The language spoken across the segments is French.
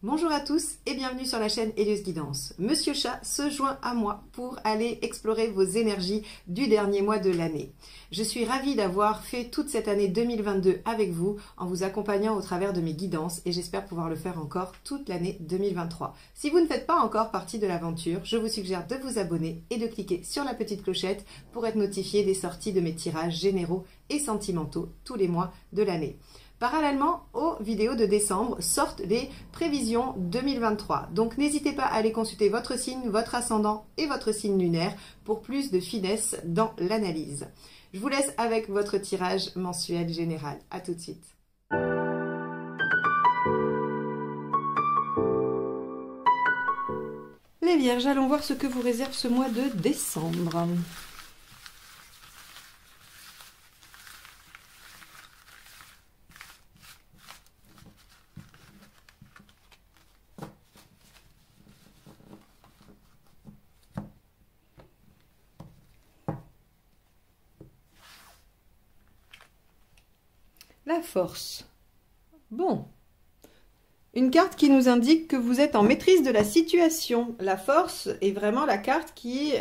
Bonjour à tous et bienvenue sur la chaîne Elios Guidance. Monsieur Chat se joint à moi pour aller explorer vos énergies du dernier mois de l'année. Je suis ravie d'avoir fait toute cette année 2022 avec vous en vous accompagnant au travers de mes guidances et j'espère pouvoir le faire encore toute l'année 2023. Si vous ne faites pas encore partie de l'aventure, je vous suggère de vous abonner et de cliquer sur la petite clochette pour être notifié des sorties de mes tirages généraux et sentimentaux tous les mois de l'année. Parallèlement aux vidéos de décembre sortent les prévisions 2023. Donc n'hésitez pas à aller consulter votre signe, votre ascendant et votre signe lunaire pour plus de finesse dans l'analyse. Je vous laisse avec votre tirage mensuel général. À tout de suite. Les Vierges, allons voir ce que vous réserve ce mois de décembre. La force. Bon. Une carte qui nous indique que vous êtes en maîtrise de la situation. La force est vraiment la carte qui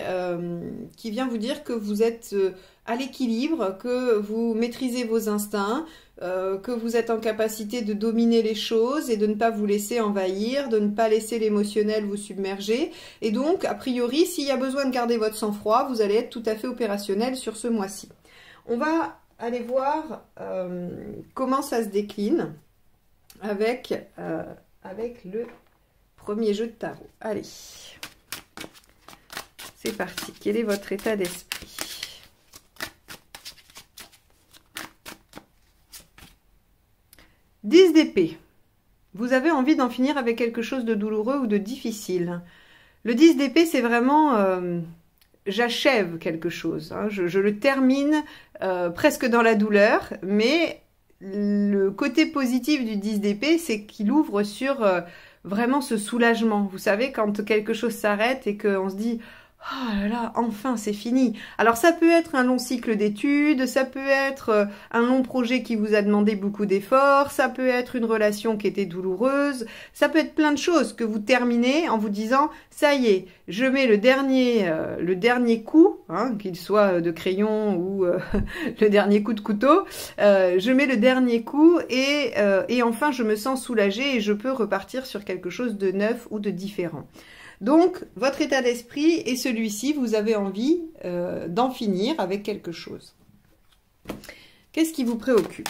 vient vous dire que vous êtes à l'équilibre, que vous maîtrisez vos instincts, que vous êtes en capacité de dominer les choses et de ne pas vous laisser envahir, de ne pas laisser l'émotionnel vous submerger. Et donc, a priori, s'il y a besoin de garder votre sang-froid, vous allez être tout à fait opérationnel sur ce mois-ci. On va aller voir comment ça se décline avec le premier jeu de tarot. Allez, c'est parti. Quel est votre état d'esprit? « 10 d'épée. Vous avez envie d'en finir avec quelque chose de douloureux ou de difficile. Le 10 d'épée, c'est vraiment... j'achève quelque chose, hein. Je le termine presque dans la douleur, mais le côté positif du 10 d'épée, c'est qu'il ouvre sur vraiment ce soulagement. Vous savez, quand quelque chose s'arrête et qu'on se dit « Oh là là, enfin c'est fini ». Alors ça peut être un long cycle d'études, ça peut être un long projet qui vous a demandé beaucoup d'efforts, ça peut être une relation qui était douloureuse, ça peut être plein de choses que vous terminez en vous disant « Ça y est, je mets le dernier coup, hein, qu'il soit de crayon ou le dernier coup de couteau, je mets le dernier coup et enfin je me sens soulagée et je peux repartir sur quelque chose de neuf ou de différent ». Donc, votre état d'esprit est celui-ci, vous avez envie d'en finir avec quelque chose. Qu'est-ce qui vous préoccupe ?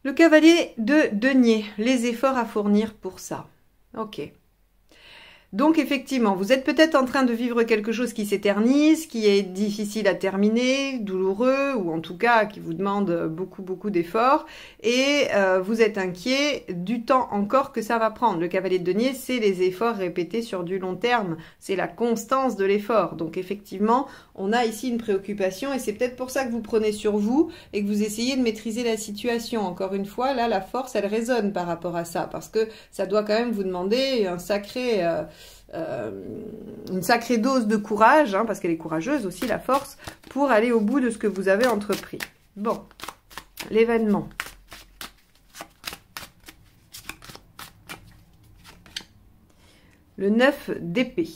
Le cavalier de denier, les efforts à fournir pour ça. Ok. Donc effectivement, vous êtes peut-être en train de vivre quelque chose qui s'éternise, qui est difficile à terminer, douloureux, ou en tout cas qui vous demande beaucoup d'efforts, et vous êtes inquiet du temps encore que ça va prendre. Le cavalier de denier, c'est les efforts répétés sur du long terme, c'est la constance de l'effort. Donc effectivement, on a ici une préoccupation, et c'est peut-être pour ça que vous prenez sur vous, et que vous essayez de maîtriser la situation. Encore une fois, là, la force, elle résonne par rapport à ça, parce que ça doit quand même vous demander une sacrée dose de courage, hein, parce qu'elle est courageuse aussi, la force, pour aller au bout de ce que vous avez entrepris. Bon, l'événement. Le 9 d'épée.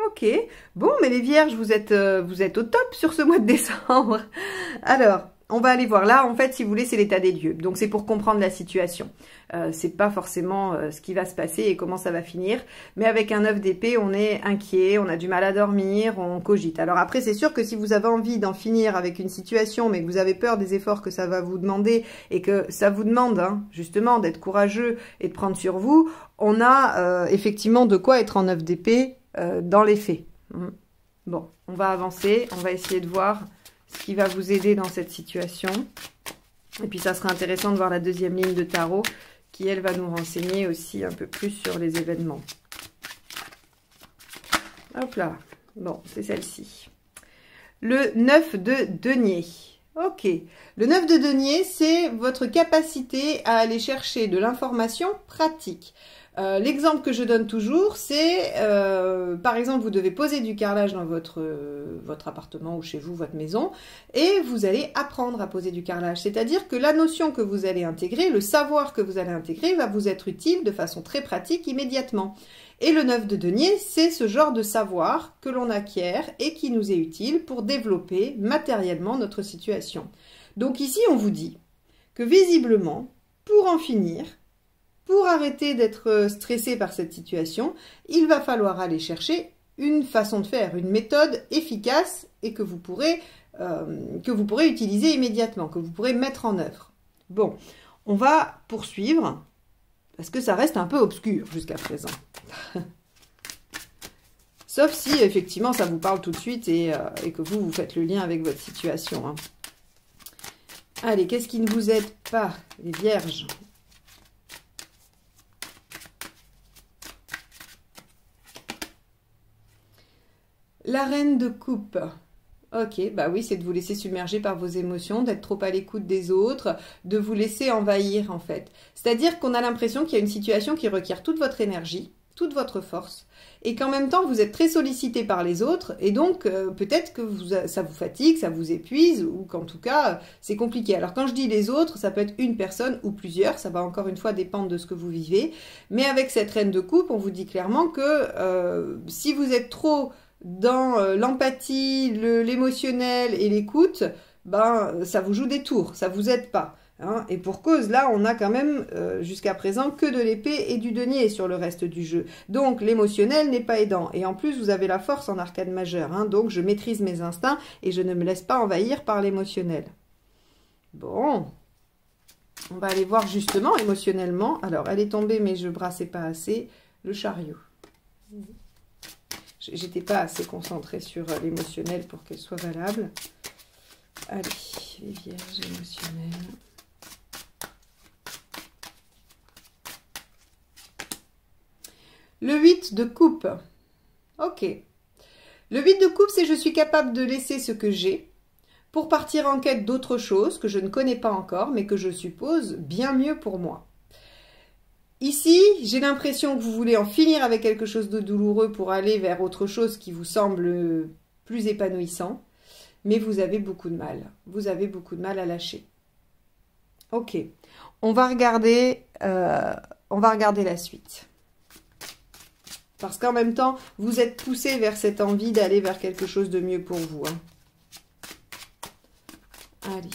Ok, bon, mais les Vierges, vous êtes au top sur ce mois de décembre. Alors, on va aller voir là, en fait, si vous voulez, c'est l'état des lieux. Donc, c'est pour comprendre la situation. C'est pas forcément ce qui va se passer et comment ça va finir. Mais avec un 9 d'épée, on est inquiet, on a du mal à dormir, on cogite. Alors après, c'est sûr que si vous avez envie d'en finir avec une situation, mais que vous avez peur des efforts que ça va vous demander et que ça vous demande, hein, justement, d'être courageux et de prendre sur vous, on a effectivement de quoi être en 9 d'épée dans les faits. Bon, on va avancer, on va essayer de voir ce qui va vous aider dans cette situation. Et puis, ça sera intéressant de voir la deuxième ligne de tarot qui, elle, va nous renseigner aussi un peu plus sur les événements. Hop là. Bon, c'est celle-ci. Le 9 de denier. Ok. Le 9 de denier, c'est votre capacité à aller chercher de l'information pratique. L'exemple que je donne toujours, c'est, par exemple, vous devez poser du carrelage dans votre appartement ou chez vous, votre maison, et vous allez apprendre à poser du carrelage. C'est-à-dire que la notion que vous allez intégrer, le savoir que vous allez intégrer, va vous être utile de façon très pratique immédiatement. Et le 9 de denier, c'est ce genre de savoir que l'on acquiert et qui nous est utile pour développer matériellement notre situation. Donc ici, on vous dit que visiblement, pour en finir, pour arrêter d'être stressé par cette situation, il va falloir aller chercher une façon de faire, une méthode efficace et que vous pourrez utiliser immédiatement, que vous pourrez mettre en œuvre. Bon, on va poursuivre, parce que ça reste un peu obscur jusqu'à présent. Sauf si, effectivement, ça vous parle tout de suite et que vous faites le lien avec votre situation. Hein. Allez, qu'est-ce qui ne vous aide pas, les vierges ? La reine de coupe. Ok, bah oui, c'est de vous laisser submerger par vos émotions, d'être trop à l'écoute des autres, de vous laisser envahir en fait. C'est-à-dire qu'on a l'impression qu'il y a une situation qui requiert toute votre énergie, toute votre force, et qu'en même temps vous êtes très sollicité par les autres, et donc peut-être que ça vous fatigue, ça vous épuise, ou qu'en tout cas c'est compliqué. Alors quand je dis les autres, ça peut être une personne ou plusieurs, ça va encore une fois dépendre de ce que vous vivez, mais avec cette reine de coupe, on vous dit clairement que si vous êtes trop dans l'empathie, l'émotionnel et l'écoute, ben ça vous joue des tours, ça vous aide pas. Hein. Et pour cause, là, on a quand même jusqu'à présent que de l'épée et du denier sur le reste du jeu. Donc l'émotionnel n'est pas aidant. Et en plus, vous avez la force en arcane majeure. Hein. Donc je maîtrise mes instincts et je ne me laisse pas envahir par l'émotionnel. Bon, on va aller voir justement émotionnellement. Alors, elle est tombée, mais je brassais pas assez. Le chariot. J'étais pas assez concentrée sur l'émotionnel pour qu'elle soit valable. Allez, les vierges émotionnelles. Le 8 de coupe. Ok. Le 8 de coupe, c'est je suis capable de laisser ce que j'ai pour partir en quête d'autre chose que je ne connais pas encore, mais que je suppose bien mieux pour moi. Ici, j'ai l'impression que vous voulez en finir avec quelque chose de douloureux pour aller vers autre chose qui vous semble plus épanouissant, mais vous avez beaucoup de mal. Vous avez beaucoup de mal à lâcher. Ok, on va regarder la suite. Parce qu'en même temps, vous êtes poussé vers cette envie d'aller vers quelque chose de mieux pour vous. Hein. Allez,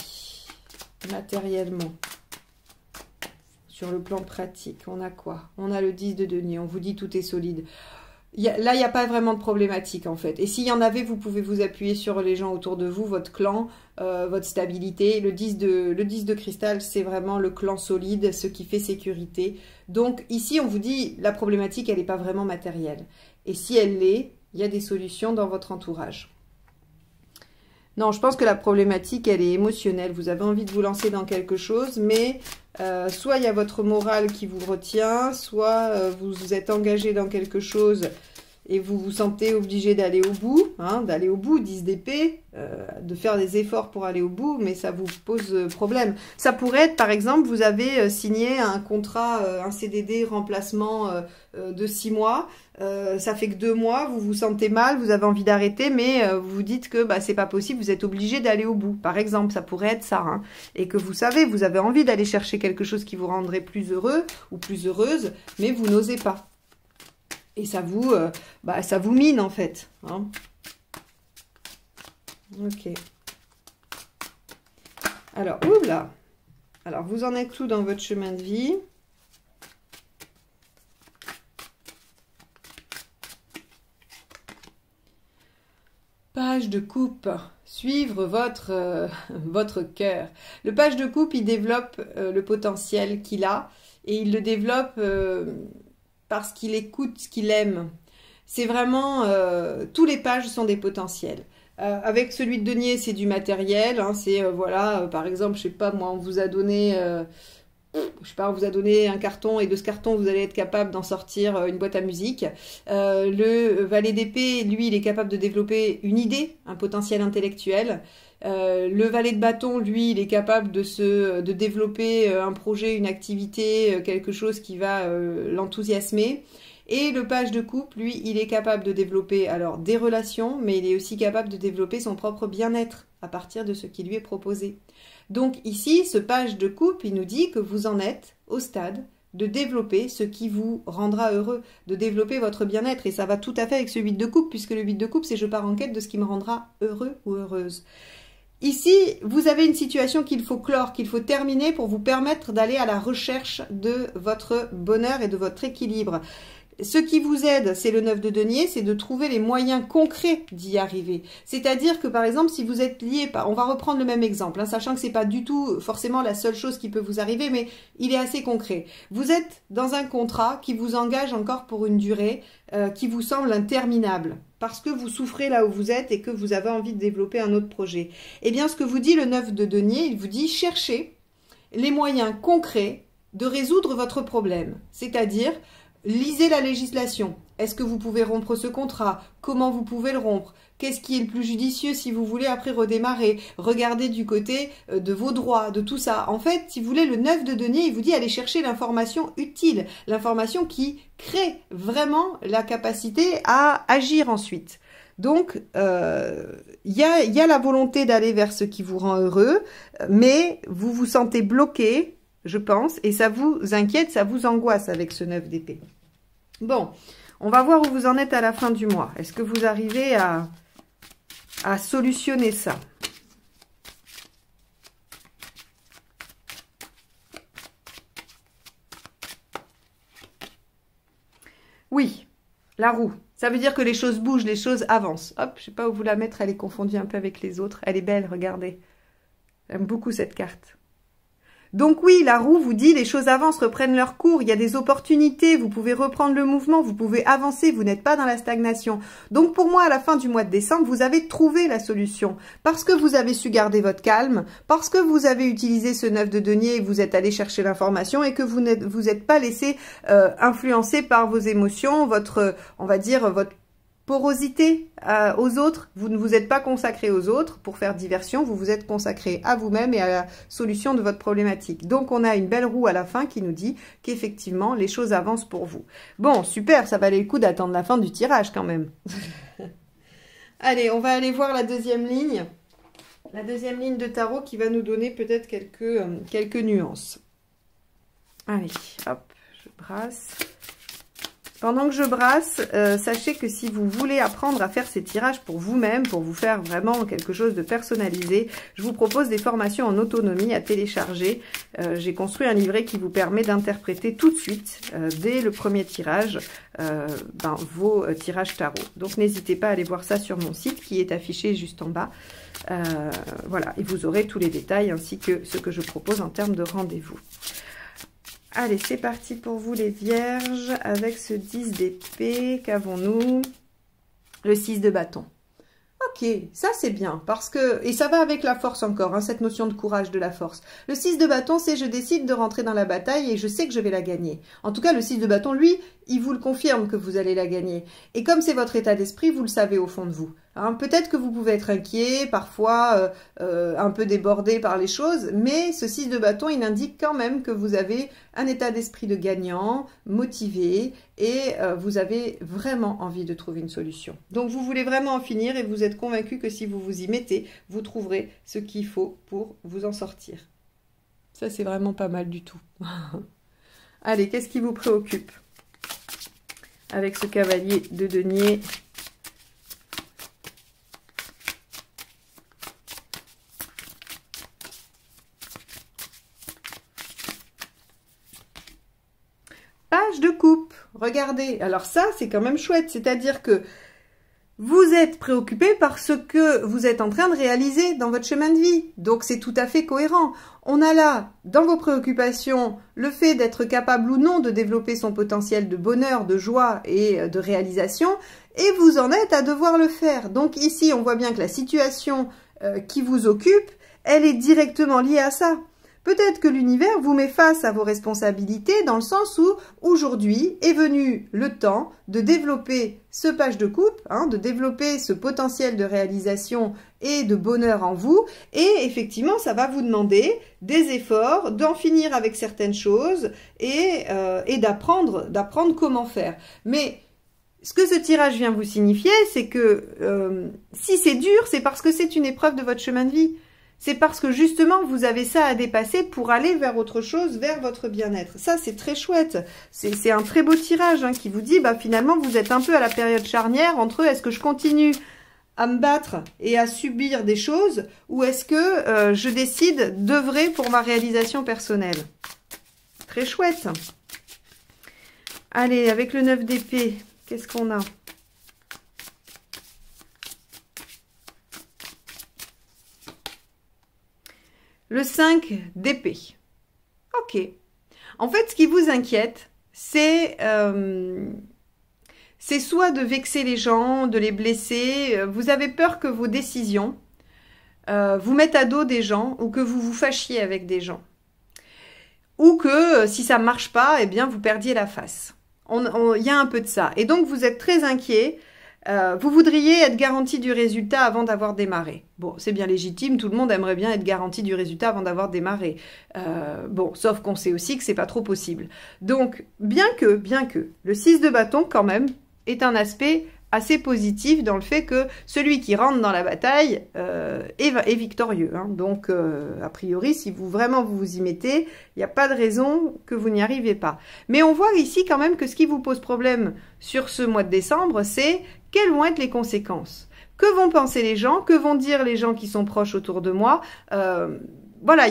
matériellement. Sur le plan pratique, on a quoi? On a le 10 de denier, on vous dit tout est solide. Là, il n'y a pas vraiment de problématique en fait. Et s'il y en avait, vous pouvez vous appuyer sur les gens autour de vous, votre clan, votre stabilité. Le 10 de cristal, c'est vraiment le clan solide, ce qui fait sécurité. Donc ici, on vous dit, la problématique, elle n'est pas vraiment matérielle. Et si elle l'est, il y a des solutions dans votre entourage. Non, je pense que la problématique, elle est émotionnelle. Vous avez envie de vous lancer dans quelque chose, mais soit il y a votre morale qui vous retient, soit vous êtes engagé dans quelque chose et vous vous sentez obligé d'aller au bout, hein, 10 d'épée, de faire des efforts pour aller au bout, mais ça vous pose problème. Ça pourrait être, par exemple, vous avez signé un contrat, un CDD remplacement de 6 mois, ça fait que 2 mois, vous vous sentez mal, vous avez envie d'arrêter, mais vous vous dites que bah, c'est pas possible, vous êtes obligé d'aller au bout. Par exemple, ça pourrait être ça. Hein, et que vous savez, vous avez envie d'aller chercher quelque chose qui vous rendrait plus heureux ou plus heureuse, mais vous n'osez pas. Et ça vous mine en fait. Hein. Ok. Alors, oula. Alors, vous en êtes où dans votre chemin de vie ? Page de coupe. Suivre votre cœur. Le page de coupe, il développe le potentiel qu'il a et il le développe parce qu'il écoute ce qu'il aime. C'est vraiment... tous les pages sont des potentiels. Avec celui de denier, c'est du matériel. Hein, c'est, voilà, par exemple, je sais pas, moi, on vous a donné je sais pas, on vous a donné un carton et de ce carton, vous allez être capable d'en sortir une boîte à musique. Le valet d'épée, lui, il est capable de développer une idée, un potentiel intellectuel. Le valet de bâton, lui, il est capable de développer un projet, une activité, quelque chose qui va l'enthousiasmer. Et le page de coupe, lui, il est capable de développer alors des relations, mais il est aussi capable de développer son propre bien-être à partir de ce qui lui est proposé. Donc ici, ce page de coupe, il nous dit que vous en êtes au stade de développer ce qui vous rendra heureux, de développer votre bien-être. Et ça va tout à fait avec ce 8 de coupe, puisque le 8 de coupe, c'est je pars en quête de ce qui me rendra heureux ou heureuse. Ici, vous avez une situation qu'il faut clore, qu'il faut terminer pour vous permettre d'aller à la recherche de votre bonheur et de votre équilibre. Ce qui vous aide, c'est le 9 de denier, c'est de trouver les moyens concrets d'y arriver. C'est-à-dire que, par exemple, si vous êtes lié, on va reprendre le même exemple, hein, sachant que c'est pas du tout forcément la seule chose qui peut vous arriver, mais il est assez concret. Vous êtes dans un contrat qui vous engage encore pour une durée qui vous semble interminable, parce que vous souffrez là où vous êtes et que vous avez envie de développer un autre projet. Eh bien, ce que vous dit le 9 de denier, il vous dit cherchez les moyens concrets de résoudre votre problème. C'est-à-dire, lisez la législation. Est-ce que vous pouvez rompre ce contrat? Comment vous pouvez le rompre? Qu'est-ce qui est le plus judicieux si vous voulez après redémarrer? Regardez du côté de vos droits, de tout ça. En fait, si vous voulez, le 9 de denier, il vous dit allez chercher l'information utile, l'information qui crée vraiment la capacité à agir ensuite. Donc, il y a la volonté d'aller vers ce qui vous rend heureux, mais vous vous sentez bloqué, je pense, et ça vous inquiète, ça vous angoisse avec ce 9 d'épée. Bon, on va voir où vous en êtes à la fin du mois. Est-ce que vous arrivez à solutionner ça? Oui, la roue. Ça veut dire que les choses bougent, les choses avancent. Hop, je ne sais pas où vous la mettre, elle est confondue un peu avec les autres. Elle est belle, regardez. J'aime beaucoup cette carte. Donc oui, la roue vous dit les choses avancent, reprennent leur cours, il y a des opportunités, vous pouvez reprendre le mouvement, vous pouvez avancer, vous n'êtes pas dans la stagnation. Donc pour moi, à la fin du mois de décembre, vous avez trouvé la solution. Parce que vous avez su garder votre calme, parce que vous avez utilisé ce 9 de denier et vous êtes allé chercher l'information et que vous n'êtes pas laissé influencer par vos émotions, on va dire, votre porosité aux autres. Vous ne vous êtes pas consacré aux autres pour faire diversion, vous vous êtes consacré à vous-même et à la solution de votre problématique. Donc on a une belle roue à la fin qui nous dit qu'effectivement les choses avancent pour vous. Bon, super, ça valait le coup d'attendre la fin du tirage quand même. Allez, on va aller voir la deuxième ligne. La deuxième ligne de tarot qui va nous donner peut-être quelques nuances. Allez, hop, je brasse. Pendant que je brasse, sachez que si vous voulez apprendre à faire ces tirages pour vous-même, pour vous faire vraiment quelque chose de personnalisé, je vous propose des formations en autonomie à télécharger. J'ai construit un livret qui vous permet d'interpréter tout de suite, dès le premier tirage, vos tirages tarot. Donc n'hésitez pas à aller voir ça sur mon site qui est affiché juste en bas. Voilà, et vous aurez tous les détails ainsi que ce que je propose en termes de rendez-vous. Allez, c'est parti pour vous les vierges, avec ce 10 d'épée, qu'avons-nous? Le 6 de bâton. Ok, ça c'est bien, parce que, et ça va avec la force encore, hein, cette notion de courage de la force. Le 6 de bâton, c'est je décide de rentrer dans la bataille et je sais que je vais la gagner. En tout cas, le 6 de bâton, lui, il vous le confirme que vous allez la gagner. Et comme c'est votre état d'esprit, vous le savez au fond de vous. Hein, peut-être que vous pouvez être inquiet, parfois un peu débordé par les choses, mais ce 6 de bâton, il indique quand même que vous avez un état d'esprit de gagnant, motivé, et vous avez vraiment envie de trouver une solution. Donc vous voulez vraiment en finir et vous êtes convaincu que si vous vous y mettez, vous trouverez ce qu'il faut pour vous en sortir. Ça, c'est vraiment pas mal du tout. Allez, qu'est-ce qui vous préoccupe avec ce cavalier de denier ? Page de coupe, regardez. Alors ça, c'est quand même chouette, c'est-à-dire que vous êtes préoccupé par ce que vous êtes en train de réaliser dans votre chemin de vie. Donc c'est tout à fait cohérent. On a là, dans vos préoccupations, le fait d'être capable ou non de développer son potentiel de bonheur, de joie et de réalisation, et vous en êtes à devoir le faire. Donc ici, on voit bien que la situation qui vous occupe, elle est directement liée à ça. Peut-être que l'univers vous met face à vos responsabilités dans le sens où aujourd'hui est venu le temps de développer ce page de coupe, hein, de développer ce potentiel de réalisation et de bonheur en vous. Et effectivement, ça va vous demander des efforts, d'en finir avec certaines choses et d'apprendre comment faire. Mais ce que ce tirage vient vous signifier, c'est que si c'est dur, c'est parce que c'est une épreuve de votre chemin de vie. C'est parce que justement, vous avez ça à dépasser pour aller vers autre chose, vers votre bien-être. Ça, c'est très chouette. C'est un très beau tirage hein, qui vous dit, bah, finalement, vous êtes un peu à la période charnière entre est-ce que je continue à me battre et à subir des choses ou est-ce que je décide d'œuvrer pour ma réalisation personnelle. Très chouette. Allez, avec le 9 d'épée, qu'est-ce qu'on a ? Le 5 d'épée. Ok. En fait, ce qui vous inquiète, c'est soit de vexer les gens, de les blesser. Vous avez peur que vos décisions vous mettent à dos des gens ou que vous vous fâchiez avec des gens. Ou que si ça ne marche pas, eh bien, vous perdiez la face. Il y a un peu de ça. Et donc, vous êtes très inquiet. Vous voudriez être garanti du résultat avant d'avoir démarré. Bon, c'est bien légitime, tout le monde aimerait bien être garanti du résultat avant d'avoir démarré. Bon, sauf qu'on sait aussi que c'est pas trop possible. Donc, bien que, le 6 de bâton, quand même, est un aspect assez positif dans le fait que celui qui rentre dans la bataille est victorieux. Hein. Donc, a priori, si vous vous y mettez, il n'y a pas de raison que vous n'y arrivez pas. Mais on voit ici quand même que ce qui vous pose problème sur ce mois de décembre, c'est quelles vont être les conséquences? Que vont penser les gens? Que vont dire les gens qui sont proches autour de moi? Voilà,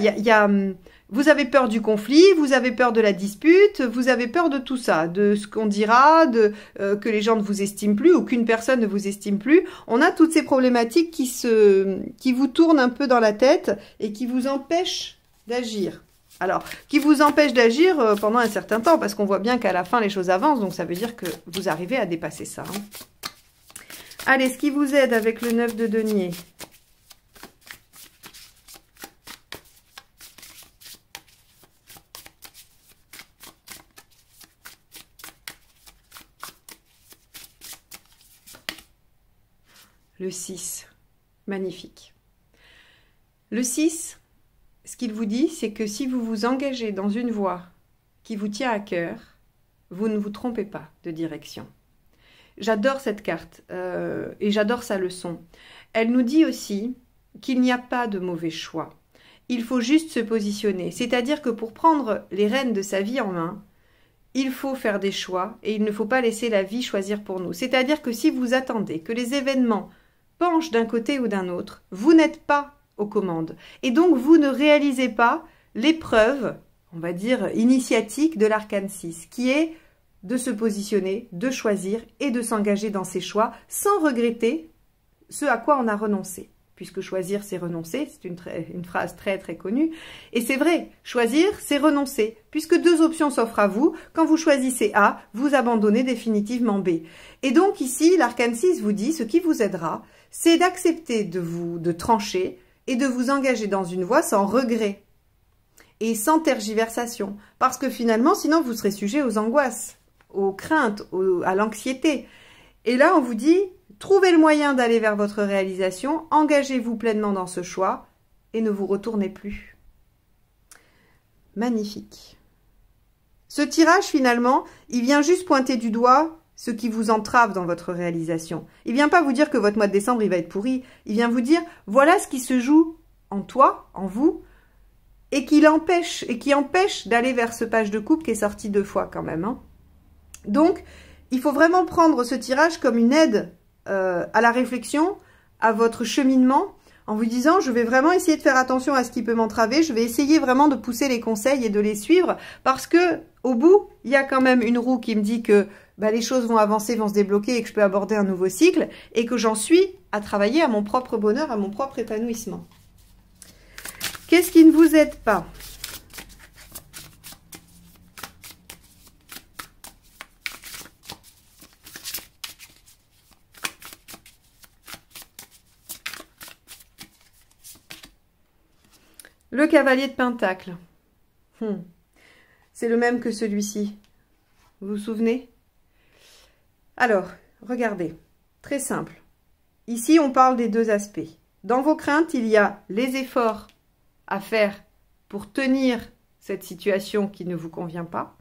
vous avez peur du conflit, vous avez peur de la dispute, vous avez peur de tout ça, de ce qu'on dira, que les gens ne vous estiment plus ou qu'une personne ne vous estime plus. On a toutes ces problématiques qui vous tournent un peu dans la tête et qui vous empêchent d'agir. Alors, qui vous empêchent d'agir pendant un certain temps, parce qu'on voit bien qu'à la fin, les choses avancent, donc ça veut dire que vous arrivez à dépasser ça. Hein. Allez, ce qui vous aide avec le 9 de denier. Le 6. Magnifique. Le 6, ce qu'il vous dit, c'est que si vous vous engagez dans une voie qui vous tient à cœur, vous ne vous trompez pas de direction. J'adore cette carte et j'adore sa leçon. Elle nous dit aussi qu'il n'y a pas de mauvais choix. Il faut juste se positionner. C'est-à-dire que pour prendre les rênes de sa vie en main, il faut faire des choix et il ne faut pas laisser la vie choisir pour nous. C'est-à-dire que si vous attendez que les événements penchent d'un côté ou d'un autre, vous n'êtes pas aux commandes. Et donc, vous ne réalisez pas l'épreuve, on va dire, initiatique de l'arcane 6, qui est de se positionner, de choisir et de s'engager dans ses choix sans regretter ce à quoi on a renoncé. Puisque choisir, c'est renoncer, c'est une phrase très très connue. Et c'est vrai, choisir, c'est renoncer. Puisque deux options s'offrent à vous, quand vous choisissez A, vous abandonnez définitivement B. Et donc ici, l'arcane 6 vous dit, ce qui vous aidera, c'est d'accepter de trancher et de vous engager dans une voie sans regret et sans tergiversation. Parce que finalement, sinon, vous serez sujet aux angoisses, aux craintes, à l'anxiété. Et là, on vous dit, trouvez le moyen d'aller vers votre réalisation, engagez-vous pleinement dans ce choix et ne vous retournez plus. Magnifique. Ce tirage, finalement, il vient juste pointer du doigt ce qui vous entrave dans votre réalisation. Il ne vient pas vous dire que votre mois de décembre, il va être pourri. Il vient vous dire, voilà ce qui se joue en toi, en vous, et qui empêche d'aller vers ce page de coupe qui est sorti 2 fois quand même. Hein. Donc, il faut vraiment prendre ce tirage comme une aide à la réflexion, à votre cheminement, en vous disant, je vais vraiment essayer de faire attention à ce qui peut m'entraver, je vais essayer vraiment de pousser les conseils et de les suivre, parce que au bout, il y a quand même une roue qui me dit que les choses vont avancer, vont se débloquer et que je peux aborder un nouveau cycle, et que j'en suis à travailler à mon propre bonheur, à mon propre épanouissement. Qu'est-ce qui ne vous aide pas ? Le cavalier de Pentacle. C'est le même que celui-ci. Vous vous souvenez? Alors, regardez. Très simple. Ici, on parle des deux aspects. Dans vos craintes, il y a les efforts à faire pour tenir cette situation qui ne vous convient pas.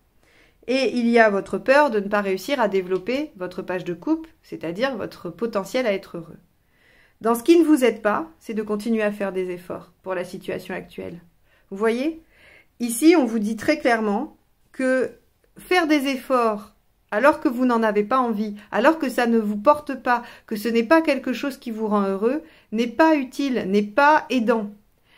Et il y a votre peur de ne pas réussir à développer votre page de coupe, c'est-à-dire votre potentiel à être heureux. Dans ce qui ne vous aide pas, c'est de continuer à faire des efforts pour la situation actuelle. Vous voyez? Ici, on vous dit très clairement que faire des efforts alors que vous n'en avez pas envie, alors que ça ne vous porte pas, que ce n'est pas quelque chose qui vous rend heureux, n'est pas utile, n'est pas aidant.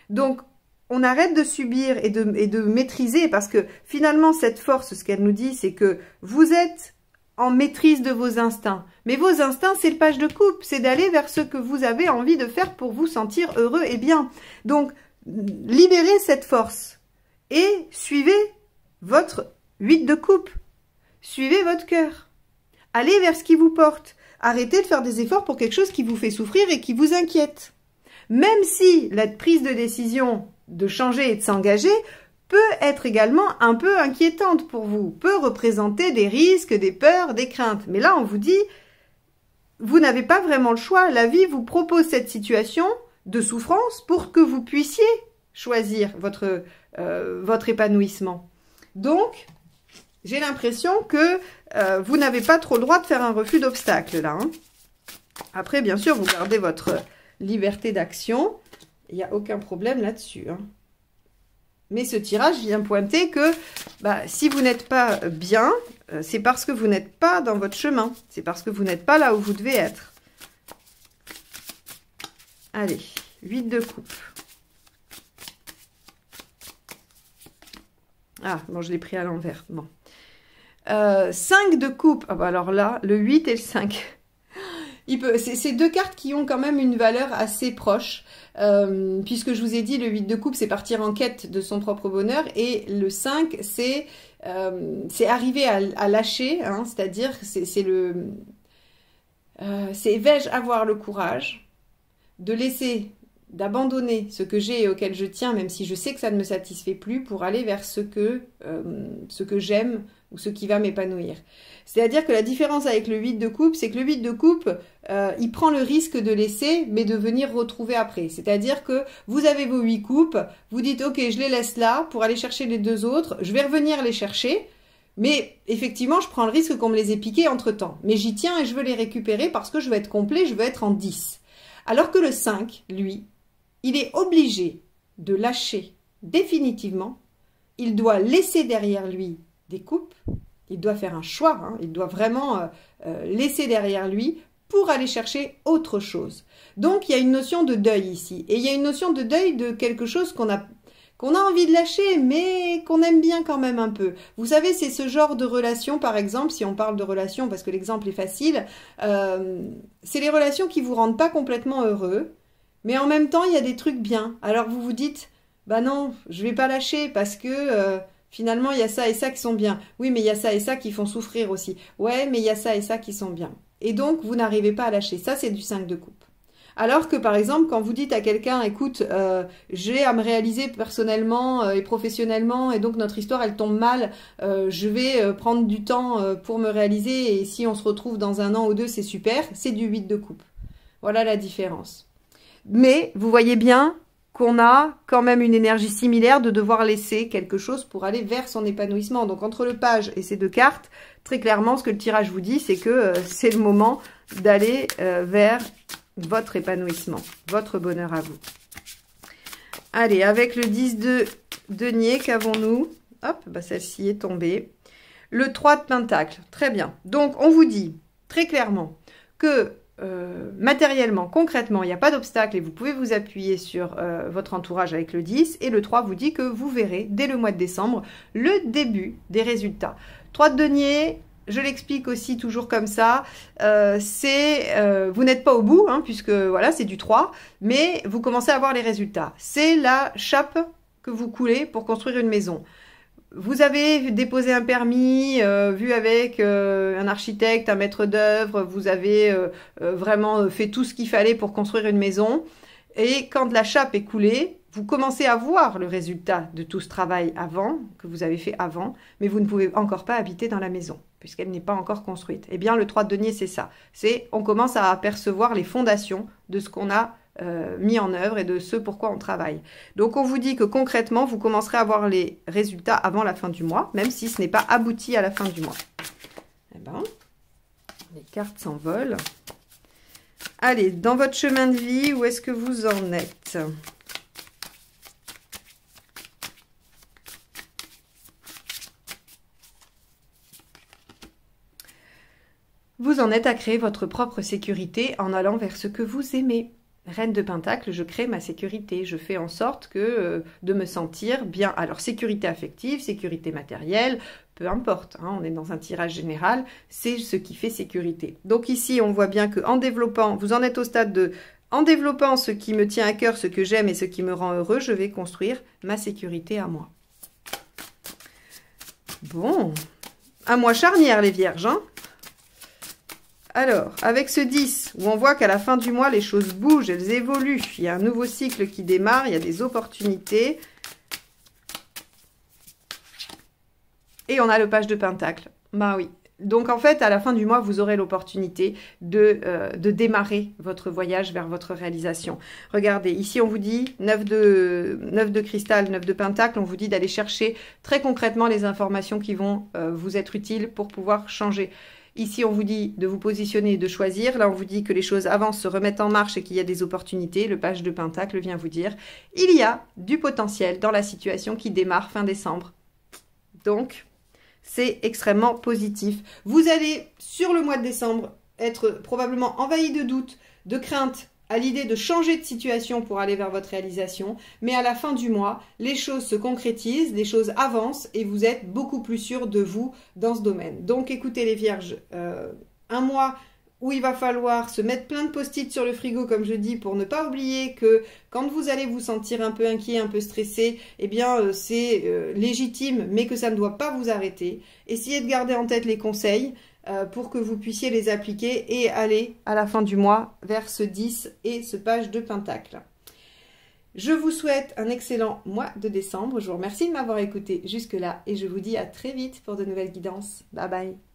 Donc, on arrête de subir et de maîtriser, parce que finalement, cette force, ce qu'elle nous dit, c'est que vous êtes en maîtrise de vos instincts. Mais vos instincts, c'est le page de coupe, c'est d'aller vers ce que vous avez envie de faire pour vous sentir heureux et bien. Donc, libérez cette force et suivez votre 8 de coupe. Suivez votre cœur. Allez vers ce qui vous porte. Arrêtez de faire des efforts pour quelque chose qui vous fait souffrir et qui vous inquiète. Même si la prise de décision de changer et de s'engager peut être également un peu inquiétante pour vous, peut représenter des risques, des peurs, des craintes. Mais là, on vous dit, vous n'avez pas vraiment le choix. La vie vous propose cette situation de souffrance pour que vous puissiez choisir votre épanouissement. Donc, j'ai l'impression que vous n'avez pas trop le droit de faire un refus d'obstacle, là. Après, bien sûr, vous gardez votre liberté d'action. Il n'y a aucun problème là-dessus. Mais ce tirage vient pointer que si vous n'êtes pas bien, c'est parce que vous n'êtes pas dans votre chemin. C'est parce que vous n'êtes pas là où vous devez être. Allez, 8 de coupe. Ah, bon, je l'ai pris à l'envers. Bon. 5 de coupe. Ah bah alors là, le 8 et le 5. C'est deux cartes qui ont quand même une valeur assez proche. Puisque je vous ai dit, le 8 de coupe, c'est partir en quête de son propre bonheur. Et le 5, c'est arriver à lâcher. Hein, c'est-à-dire, c'est vais-je avoir le courage de laisser, d'abandonner ce que j'ai et auquel je tiens, même si je sais que ça ne me satisfait plus, pour aller vers ce que j'aime ou ce qui va m'épanouir. C'est-à-dire que la différence avec le 8 de coupe, c'est que le 8 de coupe, il prend le risque de laisser, mais de venir retrouver après. C'est-à-dire que vous avez vos 8 coupes, vous dites « Ok, je les laisse là pour aller chercher les deux autres, je vais revenir les chercher ». Mais effectivement, je prends le risque qu'on me les ait piqués entre-temps. Mais j'y tiens et je veux les récupérer parce que je veux être complet, je veux être en 10. Alors que le 5, lui, il est obligé de lâcher définitivement. Il doit laisser derrière lui des coupes. Il doit faire un choix. Hein, il doit vraiment laisser derrière lui pour aller chercher autre chose. Donc, il y a une notion de deuil ici. Et il y a une notion de deuil de quelque chose qu'on a envie de lâcher, mais qu'on aime bien quand même un peu. Vous savez, c'est ce genre de relation, par exemple, si on parle de relation, parce que l'exemple est facile, c'est les relations qui vous rendent pas complètement heureux, mais en même temps, il y a des trucs bien. Alors vous vous dites, bah non, je vais pas lâcher parce que finalement, il y a ça et ça qui sont bien. Oui, mais il y a ça et ça qui font souffrir aussi. Ouais, mais il y a ça et ça qui sont bien. Et donc, vous n'arrivez pas à lâcher. Ça, c'est du 5 de coupe. Alors que, par exemple, quand vous dites à quelqu'un, écoute, j'ai à me réaliser personnellement et professionnellement, et donc notre histoire, elle tombe mal, je vais prendre du temps pour me réaliser, et si on se retrouve dans 1 an ou 2, c'est super, c'est du 8 de coupe. Voilà la différence. Mais, vous voyez bien qu'on a quand même une énergie similaire de devoir laisser quelque chose pour aller vers son épanouissement. Donc, entre le page et ces deux cartes, très clairement, ce que le tirage vous dit, c'est que c'est le moment d'aller vers votre épanouissement, votre bonheur à vous. Allez, avec le 10 de denier, qu'avons-nous? Hop, bah celle-ci est tombée. Le 3 de pentacle, très bien. Donc, on vous dit très clairement que matériellement, concrètement, il n'y a pas d'obstacle et vous pouvez vous appuyer sur votre entourage avec le 10. Et le 3 vous dit que vous verrez, dès le mois de décembre, le début des résultats. 3 de denier, je l'explique aussi toujours comme ça, vous n'êtes pas au bout, hein, puisque voilà, c'est du 3, mais vous commencez à voir les résultats. C'est la chape que vous coulez pour construire une maison. Vous avez déposé un permis, vu avec un architecte, un maître d'œuvre, vous avez vraiment fait tout ce qu'il fallait pour construire une maison. Et quand la chape est coulée, vous commencez à voir le résultat de tout ce travail avant, que vous avez fait avant, mais vous ne pouvez encore pas habiter dans la maison, puisqu'elle n'est pas encore construite. Eh bien, le 3 de denier, c'est ça. On commence à apercevoir les fondations de ce qu'on a mis en œuvre et de ce pourquoi on travaille. Donc, on vous dit que concrètement, vous commencerez à voir les résultats avant la fin du mois, même si ce n'est pas abouti à la fin du mois. Eh ben, les cartes s'envolent. Allez, dans votre chemin de vie, où est-ce que vous en êtes ? Vous en êtes à créer votre propre sécurité en allant vers ce que vous aimez. Reine de Pentacle, je crée ma sécurité. Je fais en sorte de me sentir bien. Alors, sécurité affective, sécurité matérielle, peu importe. Hein, on est dans un tirage général. C'est ce qui fait sécurité. Donc ici, on voit bien qu'en développant, vous en êtes au stade de... En développant ce qui me tient à cœur, ce que j'aime et ce qui me rend heureux, je vais construire ma sécurité à moi. Bon, un mois charnière, les vierges, hein. Alors, avec ce 10, où on voit qu'à la fin du mois, les choses bougent, elles évoluent. Il y a un nouveau cycle qui démarre, il y a des opportunités. Et on a le page de Pentacle. Bah oui. Donc, en fait, à la fin du mois, vous aurez l'opportunité de démarrer votre voyage vers votre réalisation. Regardez, ici, on vous dit 9 de cristal, 9 de Pentacle. On vous dit d'aller chercher très concrètement les informations qui vont vous être utiles pour pouvoir changer. Ici, on vous dit de vous positionner et de choisir. Là, on vous dit que les choses avancent, se remettent en marche et qu'il y a des opportunités. Le page de Pentacle vient vous dire il y a du potentiel dans la situation qui démarre fin décembre. Donc, c'est extrêmement positif. Vous allez, sur le mois de décembre, être probablement envahi de doutes, de craintes, à l'idée de changer de situation pour aller vers votre réalisation. Mais à la fin du mois, les choses se concrétisent, les choses avancent et vous êtes beaucoup plus sûr de vous dans ce domaine. Donc écoutez les vierges, un mois où il va falloir se mettre plein de post-it sur le frigo, comme je dis, pour ne pas oublier que quand vous allez vous sentir un peu inquiet, un peu stressé, eh bien c'est légitime, mais que ça ne doit pas vous arrêter. Essayez de garder en tête les conseils, pour que vous puissiez les appliquer et aller à la fin du mois vers ce 10 et ce page de Pentacle. Je vous souhaite un excellent mois de décembre. Je vous remercie de m'avoir écouté jusque-là et je vous dis à très vite pour de nouvelles guidances. Bye bye.